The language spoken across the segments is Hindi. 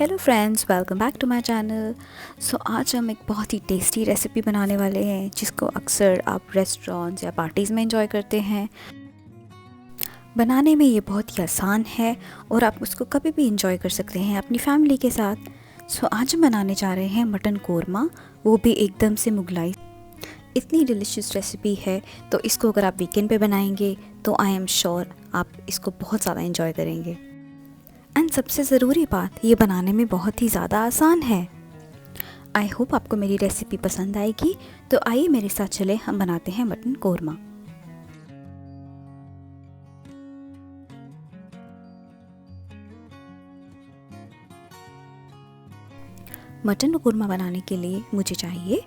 Hello friends, welcome back to my channel. आज हम एक बहुत ही टेस्टी रेसिपी बनाने वाले हैं जिसको अक्सर आप रेस्टोरेंट्स या पार्टीज़ में एंजॉय करते हैं। बनाने में ये बहुत ही आसान है और आप उसको कभी भी एंजॉय कर सकते हैं अपनी फैमिली के साथ। आज हम बनाने जा रहे हैं मटन कोरमा, वो भी एकदम से मुगलाई। इतनी डिलिशियस रेसिपी है तो इसको अगर आप वीकेंड पे बनाएंगे तो आई एम श्योर आप इसको बहुत ज़्यादा एंजॉय करेंगे। एंड सबसे ज़रूरी बात, ये बनाने में बहुत ही ज़्यादा आसान है। आई होप आपको मेरी रेसिपी पसंद आएगी, तो आइए मेरे साथ चले हम बनाते हैं मटन कोरमा। मटन कोरमा बनाने के लिए मुझे चाहिए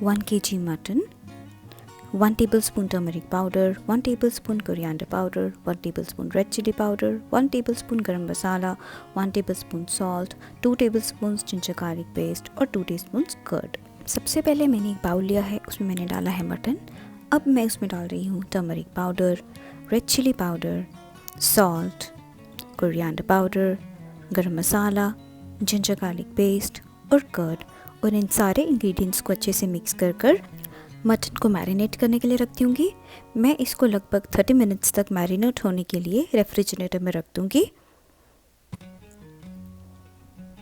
1 kg mutton, 1 tablespoon turmeric powder, 1 tablespoon coriander powder, 1 tablespoon red chili powder, 1 tablespoon garam masala, 1 tablespoon salt, 2 tablespoons ginger garlic paste और 2 teaspoons curd। सबसे पहले मैंने एक बाउल लिया है, उसमें मैंने डाला है मटन। अब मैं उसमें डाल रही हूँ turmeric powder, red chilli powder, salt, coriander powder, garam masala, ginger garlic paste और कर्ड, और इन सारे इंग्रेडिएंट्स को अच्छे से मिक्स कर मटन को मैरिनेट करने के लिए रख दूँगी। मैं इसको लगभग 30 मिनट्स तक मैरिनेट होने के लिए रेफ्रिजरेटर में रख दूँगी।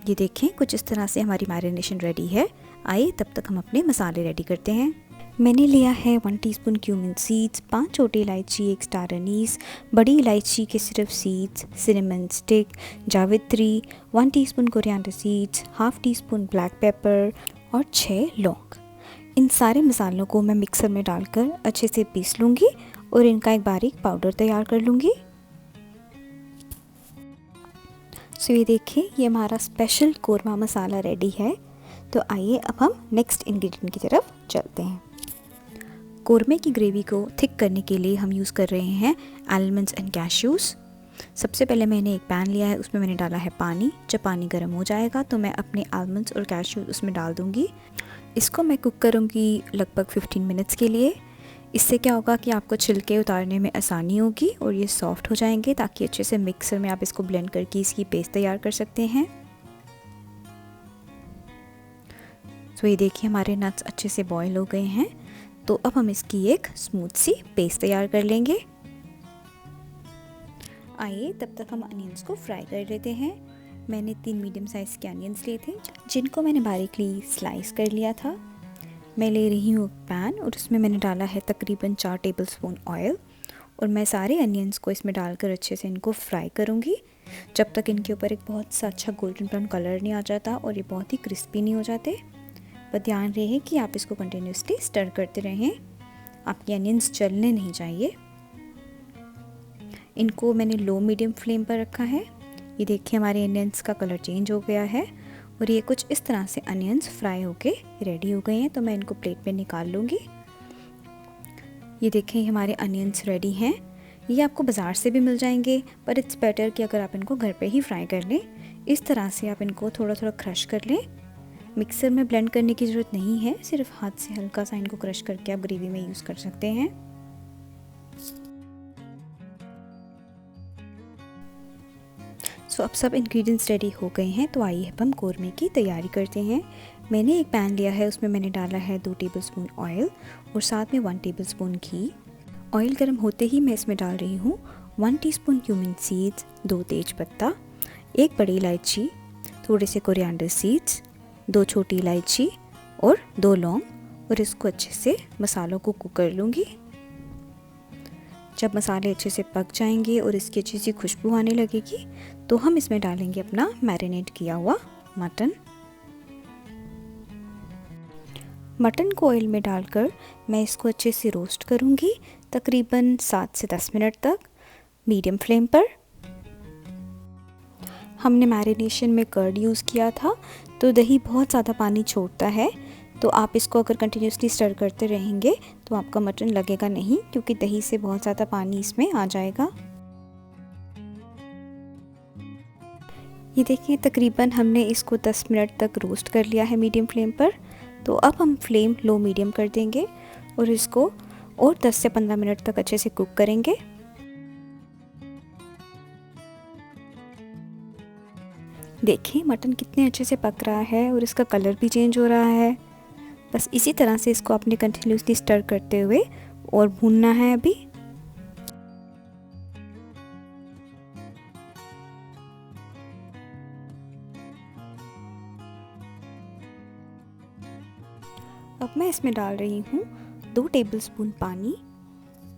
ये देखें, कुछ इस तरह से हमारी मैरिनेशन रेडी है। आइए तब तक हम अपने मसाले रेडी करते हैं। मैंने लिया है 1 टीस्पून क्यूमिन सीड्स, 5 छोटी इलायची, 1 स्टार अनीस, बड़ी इलायची के सिर्फ सीड्स, सिनेमन स्टिक, जावित्री, 1 teaspoon coriander seeds, half tea spoon black pepper और 6 लौंग। इन सारे मसालों को मैं मिक्सर में डालकर अच्छे से पीस लूँगी और इनका एक बारीक पाउडर तैयार कर लूँगी। ये देखिए, ये हमारा स्पेशल कोरमा मसाला रेडी है। तो आइए अब हम नेक्स्ट इंग्रेडिएंट की तरफ चलते हैं। कोरमे की ग्रेवी को थिक करने के लिए हम यूज़ कर रहे हैं आलमंड्स एंड कैश्यूज़। सबसे पहले मैंने एक पैन लिया है, उसमें मैंने डाला है पानी। जब पानी गर्म हो जाएगा तो मैं अपने आलमंड्स और कैश्यूज़ उसमें डाल दूँगी। इसको मैं कुक करूँगी लगभग 15 मिनट्स के लिए। इससे क्या होगा कि आपको छिलके उतारने में आसानी होगी और ये सॉफ्ट हो जाएंगे, ताकि अच्छे से मिक्सर में आप इसको ब्लेंड करके इसकी पेस्ट तैयार कर सकते हैं। तो ये देखिए, हमारे नट्स अच्छे से बॉईल हो गए हैं। तो अब हम इसकी एक स्मूथ सी पेस्ट तैयार कर लेंगे। आइए तब तक हम अनियंस को फ्राई कर लेते हैं। मैंने 3 मीडियम साइज़ के अनियंस लिए थे, जिनको मैंने बारीकली स्लाइस कर लिया था। मैं ले रही हूँ पैन और उसमें मैंने डाला है तकरीबन 4 टेबलस्पून ऑयल, और मैं सारे अनियंस को इसमें डालकर अच्छे से इनको फ्राई करूँगी जब तक इनके ऊपर एक बहुत सा अच्छा गोल्डन ब्राउन कलर नहीं आ जाता और ये बहुत ही क्रिस्पी नहीं हो जाते। पर ध्यान रहे कि आप इसको कंटिन्यूसली स्टर करते रहें, आपके अनियंस जलने नहीं चाहिए। इनको मैंने लो मीडियम फ्लेम पर रखा है। ये देखिए, हमारे अनियंस का कलर चेंज हो गया है और ये कुछ इस तरह से अनियंस फ्राई होके रेडी हो गए हैं। तो मैं इनको प्लेट में निकाल लूँगी। ये देखें, हमारे अनियंस रेडी हैं। ये आपको बाज़ार से भी मिल जाएंगे, पर इट्स बेटर कि अगर आप इनको घर पे ही फ्राई कर लें। इस तरह से आप इनको थोड़ा थोड़ा क्रश कर लें। मिक्सर में ब्लेंड करने की ज़रूरत नहीं है, सिर्फ हाथ से हल्का सा इनको क्रश करके आप ग्रेवी में यूज़ कर सकते हैं। अब सब इंग्रेडिएंट्स रेडी हो गए हैं, तो आइए अब हम कोरमे की तैयारी करते हैं। मैंने एक पैन लिया है, उसमें मैंने डाला है 2 टेबलस्पून ऑयल और साथ में 1 टेबलस्पून घी। ऑयल गर्म होते ही मैं इसमें डाल रही हूँ 1 टीस्पून क्यूमिन सीड्स, 2 तेज पत्ता, 1 बड़ी इलायची, थोड़े से कोरिएंडर सीड्स, 2 छोटी इलायची और 2 लौंग, और इसको अच्छे से मसालों को कुक कर लूँगी। जब मसाले अच्छे से पक जाएंगे और इसकी अच्छी सी खुशबू आने लगेगी तो हम इसमें डालेंगे अपना मैरिनेट किया हुआ मटन। मटन को ऑयल में डालकर मैं इसको अच्छे से रोस्ट करूंगी तकरीबन 7 से 10 मिनट तक मीडियम फ्लेम पर। हमने मैरिनेशन में कर्ड यूज़ किया था, तो दही बहुत ज़्यादा पानी छोड़ता है, तो आप इसको अगर कंटिन्यूसली स्टर करते रहेंगे तो आपका मटन लगेगा नहीं, क्योंकि दही से बहुत ज़्यादा पानी इसमें आ जाएगा। ये देखिए, तकरीबन हमने इसको 10 मिनट तक रोस्ट कर लिया है मीडियम फ्लेम पर। तो अब हम फ्लेम लो मीडियम कर देंगे और इसको और 10 से 15 मिनट तक अच्छे से कुक करेंगे। देखिए मटन कितने अच्छे से पक रहा है और इसका कलर भी चेंज हो रहा है। बस इसी तरह से इसको आपने कंटिन्यूसली स्टर करते हुए और भूनना है अभी। अब मैं इसमें डाल रही हूँ 2 टेबलस्पून पानी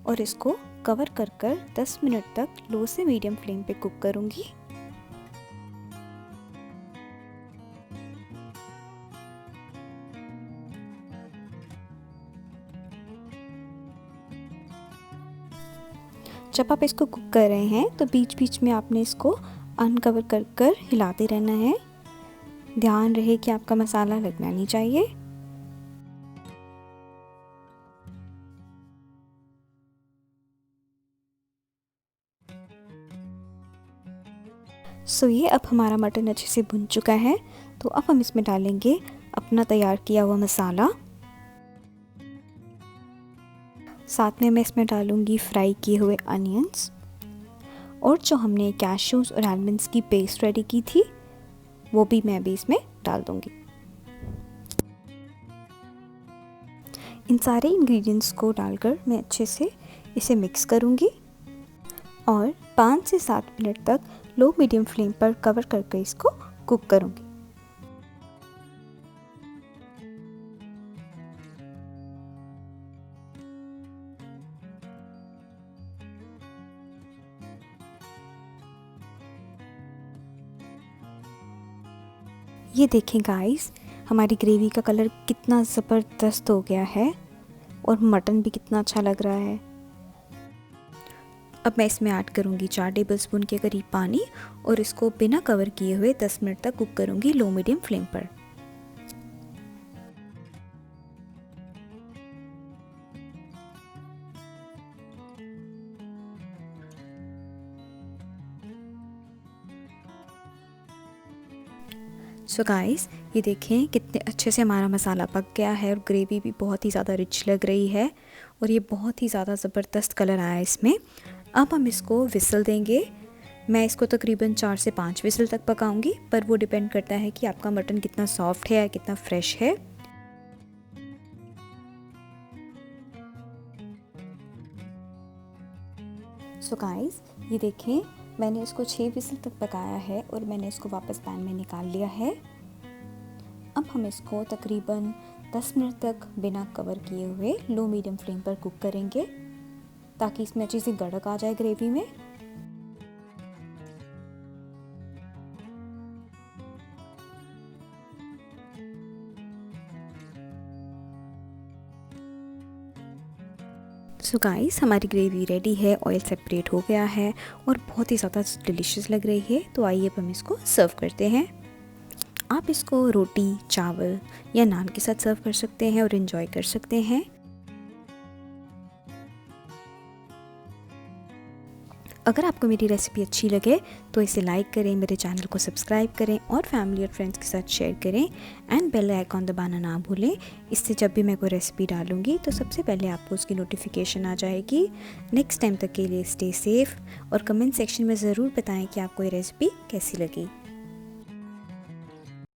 और इसको कवर कर 10 मिनट तक लो से मीडियम फ्लेम पे कुक करूँगी। जब आप इसको कुक कर रहे हैं तो बीच बीच में आपने इसको अनकवर कर हिलाते रहना है। ध्यान रहे कि आपका मसाला लगना नहीं चाहिए। ये अब हमारा मटन अच्छे से भुन चुका है, तो अब हम इसमें डालेंगे अपना तैयार किया हुआ मसाला। साथ में मैं इसमें डालूंगी फ्राई किए हुए अनियंस और जो हमने कैश्यूज और आलमंड्स की पेस्ट रेडी की थी वो भी मैं अभी इसमें डाल दूंगी। इन सारे इंग्रेडिएंट्स को डालकर मैं अच्छे से इसे मिक्स करूंगी और 5 से 7 मिनट तक लो मीडियम फ्लेम पर कवर करके इसको कुक करूंगी। ये देखें गाइस, हमारी ग्रेवी का कलर कितना ज़बरदस्त हो गया है और मटन भी कितना अच्छा लग रहा है। अब मैं इसमें ऐड करूँगी 4 टेबलस्पून के करीब पानी और इसको बिना कवर किए हुए 10 मिनट तक कुक करूँगी लो मीडियम फ्लेम पर। सो गाइस, ये देखें कितने अच्छे से हमारा मसाला पक गया है और ग्रेवी भी बहुत ही ज़्यादा रिच लग रही है और ये बहुत ही ज़्यादा ज़बरदस्त कलर आया है इसमें। अब हम इसको विसल देंगे। मैं इसको तकरीबन 4 से 5 विसल तक पकाऊंगी, पर वो डिपेंड करता है कि आपका मटन कितना सॉफ्ट है या कितना फ्रेश है। सो गाइस, ये देखें मैंने इसको 6 विसल तक पकाया है और मैंने इसको वापस पैन में निकाल लिया है। अब हम इसको तकरीबन 10 मिनट तक बिना कवर किए हुए लो मीडियम फ्लेम पर कुक करेंगे ताकि इसमें अच्छी सी गड़क आ जाए ग्रेवी में। सो गाइस, हमारी ग्रेवी रेडी है, ऑयल सेपरेट हो गया है और बहुत ही ज़्यादा डिलीशियस लग रही है। तो आइए अब हम इसको सर्व करते हैं। आप इसको रोटी, चावल या नान के साथ सर्व कर सकते हैं और एंजॉय कर सकते हैं। अगर आपको मेरी रेसिपी अच्छी लगे तो इसे लाइक करें, मेरे चैनल को सब्सक्राइब करें और फैमिली और फ्रेंड्स के साथ शेयर करें एंड बेल आइकॉन दबाना ना भूलें। इससे जब भी मैं कोई रेसिपी डालूंगी तो सबसे पहले आपको उसकी नोटिफिकेशन आ जाएगी। नेक्स्ट टाइम तक के लिए स्टे सेफ और कमेंट सेक्शन में ज़रूर बताएं कि आपको ये रेसिपी कैसी लगी।